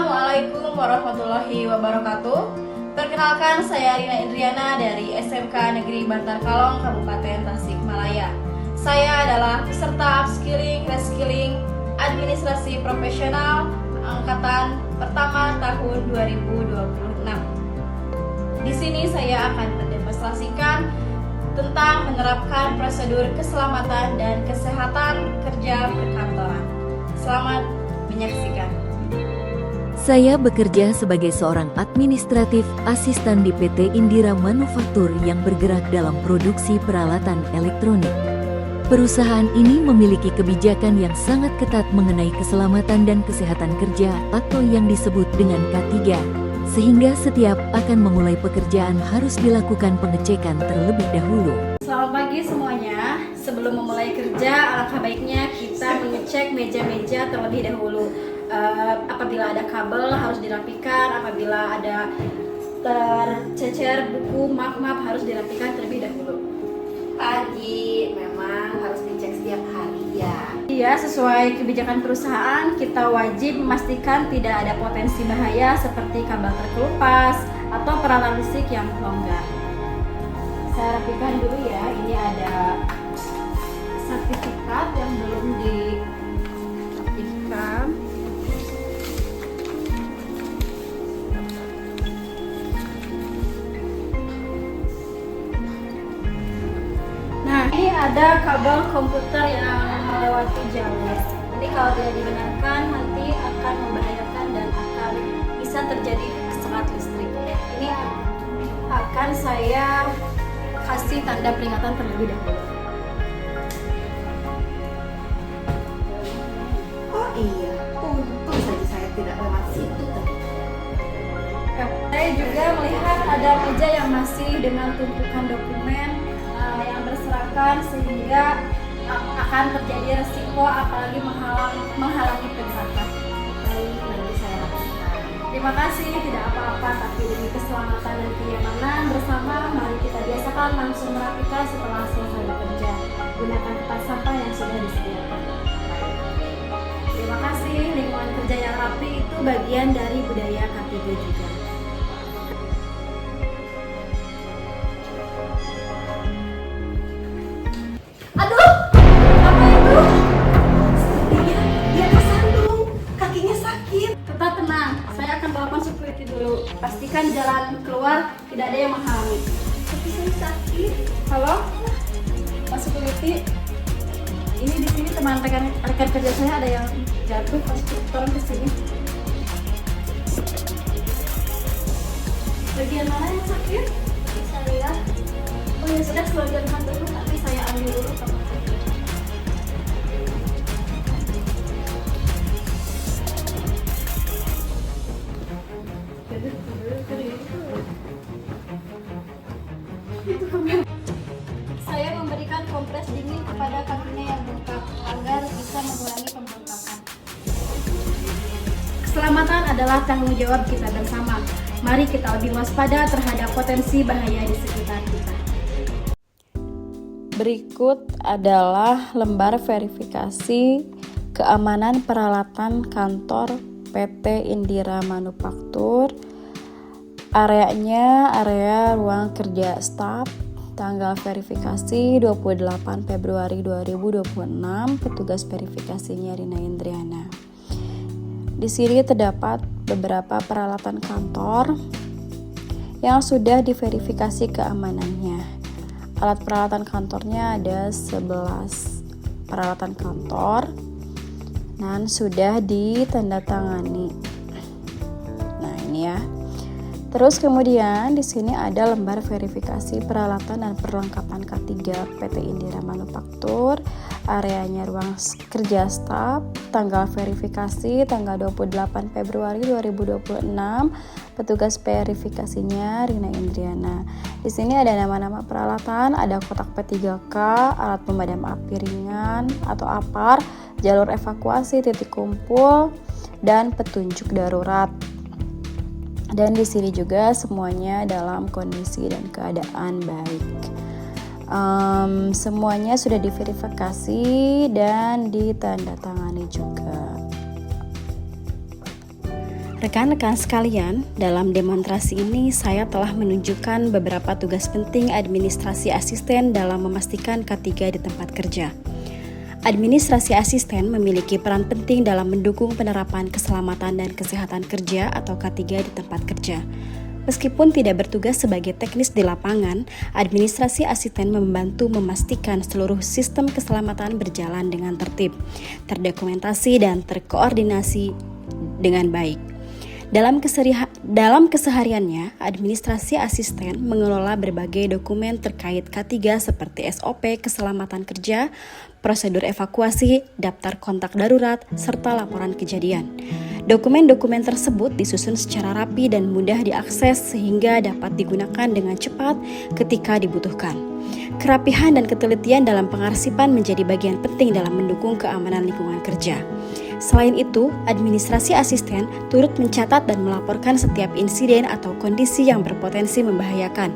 Assalamualaikum warahmatullahi wabarakatuh. Perkenalkan, saya Rina Indriana dari SMK Negeri Bantar Kalong, Kabupaten Tasikmalaya. Saya adalah peserta upskilling, reskilling, administrasi profesional angkatan pertama tahun 2026. Di sini saya akan mendemonstrasikan tentang menerapkan prosedur keselamatan dan kesehatan kerja perkantoran. Selamat menyaksikan. Saya bekerja sebagai seorang administratif asisten di PT Indira Manufaktur yang bergerak dalam produksi peralatan elektronik. Perusahaan ini memiliki kebijakan yang sangat ketat mengenai keselamatan dan kesehatan kerja atau yang disebut dengan K3, sehingga setiap akan memulai pekerjaan harus dilakukan pengecekan terlebih dahulu. Selamat pagi semuanya. Sebelum memulai kerja, alangkah baiknya kita mengecek meja-meja terlebih dahulu. Apabila ada kabel harus dirapikan, apabila ada tercecer buku map-map harus dirapikan terlebih dahulu. Pagi memang harus dicek setiap hari ya. Iya, sesuai kebijakan perusahaan kita wajib memastikan tidak ada potensi bahaya seperti kabel terkelupas atau peralatan listrik yang longgar. Saya rapikan dulu ya. Ini ada sertifikat yang belum dirapikan. Nah, ini ada kabel komputer yang melewati jalur. Ini kalau tidak dibenarkan nanti akan membahayakan dan akan bisa terjadi kesengat listrik. Ini akan saya kasih tanda peringatan terlebih dahulu. Oh iya, untung saja saya tidak lewat situ tadi. Saya juga melihat ada meja yang masih dengan tumpukan dokumen yang berserakan sehingga akan terjadi resiko apalagi menghalangi pergerakan. Baik, nanti saya lakukan. Terima kasih, tidak apa-apa, tapi demi keselamatan dan kenyamanan bersama, mari kita biasakan langsung merapikan setelah selesai bekerja. Gunakan tempat sampah yang sudah disediakan. Terima kasih, lingkungan kerja yang rapi itu bagian dari budaya K3 juga. Aduh, apa itu? Sepertinya dia tersandung, kakinya sakit. Tetap tenang, saya akan bawakan security dulu. Pastikan jalan keluar tidak ada yang menghalangi. Kaki saya sakit. Halo, Pak Security. Ini di sini teman rekan kerja saya ada yang jatuh, pas turun ke sini. Bagian mana yang sakit? Saya. Oh ya sudah, keluarkan dulu, nanti saya ambil dulu tempat sakit. Saya memberikan kompres dingin kepada kakinya yang bengkak agar bisa mengurangi pembengkakan. Keselamatan adalah tanggung jawab kita bersama. Mari kita lebih waspada terhadap potensi bahaya di sekitar kita. Berikut adalah lembar verifikasi keamanan peralatan kantor PT Indira Manufaktur. Areanya area ruang kerja staf. Tanggal verifikasi 28 Februari 2026. Petugas verifikasinya Rina Indriana. Di sini terdapat beberapa peralatan kantor yang sudah diverifikasi keamanannya. Alat peralatan kantornya ada 11 peralatan kantor dan sudah ditandatangani. Nah, ini ya. Terus kemudian di sini ada lembar verifikasi peralatan dan perlengkapan K3 PT Indira Manufaktur. Areanya ruang kerja staf. Tanggal verifikasi tanggal 28 Februari 2026. Petugas verifikasinya Rina Indriana. Di sini ada nama-nama peralatan, ada kotak P3K, alat pemadam api ringan atau APAR, jalur evakuasi, titik kumpul, dan petunjuk darurat. Dan di sini juga semuanya dalam kondisi dan keadaan baik. Semuanya sudah diverifikasi dan ditandatangani juga. Rekan-rekan sekalian, dalam demonstrasi ini saya telah menunjukkan beberapa tugas penting administrasi asisten dalam memastikan K3 di tempat kerja. Administrasi asisten memiliki peran penting dalam mendukung penerapan keselamatan dan kesehatan kerja atau K3 di tempat kerja. Meskipun tidak bertugas sebagai teknis di lapangan, administrasi asisten membantu memastikan seluruh sistem keselamatan berjalan dengan tertib, terdokumentasi, dan terkoordinasi dengan baik. Dalam kesehariannya, administrasi asisten mengelola berbagai dokumen terkait K3 seperti SOP keselamatan kerja, prosedur evakuasi, daftar kontak darurat, serta laporan kejadian. Dokumen-dokumen tersebut disusun secara rapi dan mudah diakses sehingga dapat digunakan dengan cepat ketika dibutuhkan. Kerapihan dan ketelitian dalam pengarsipan menjadi bagian penting dalam mendukung keamanan lingkungan kerja. Selain itu, administrasi asisten turut mencatat dan melaporkan setiap insiden atau kondisi yang berpotensi membahayakan.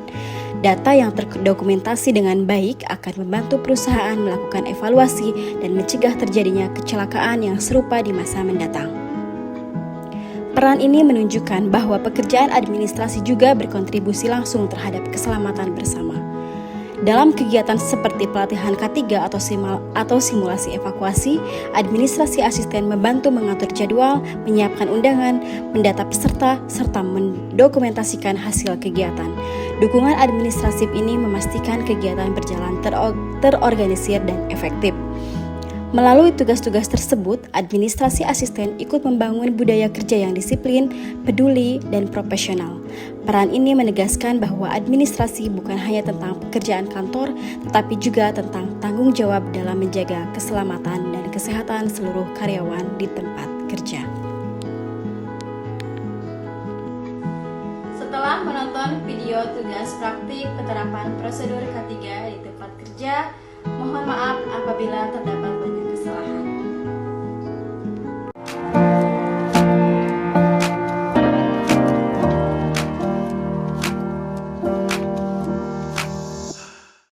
Data yang terdokumentasi dengan baik akan membantu perusahaan melakukan evaluasi dan mencegah terjadinya kecelakaan yang serupa di masa mendatang. Peran ini menunjukkan bahwa pekerjaan administrasi juga berkontribusi langsung terhadap keselamatan bersama. Dalam kegiatan seperti pelatihan K3 atau simulasi evakuasi, administrasi asisten membantu mengatur jadwal, menyiapkan undangan, mendata peserta, serta mendokumentasikan hasil kegiatan. Dukungan administratif ini memastikan kegiatan berjalan terorganisir dan efektif. Melalui tugas-tugas tersebut, administrasi asisten ikut membangun budaya kerja yang disiplin, peduli, dan profesional. Peran ini menegaskan bahwa administrasi bukan hanya tentang pekerjaan kantor, tetapi juga tentang tanggung jawab dalam menjaga keselamatan dan kesehatan seluruh karyawan di tempat kerja. Setelah menonton video tugas praktik penerapan prosedur K3 di tempat kerja, mohon maaf apabila terdapat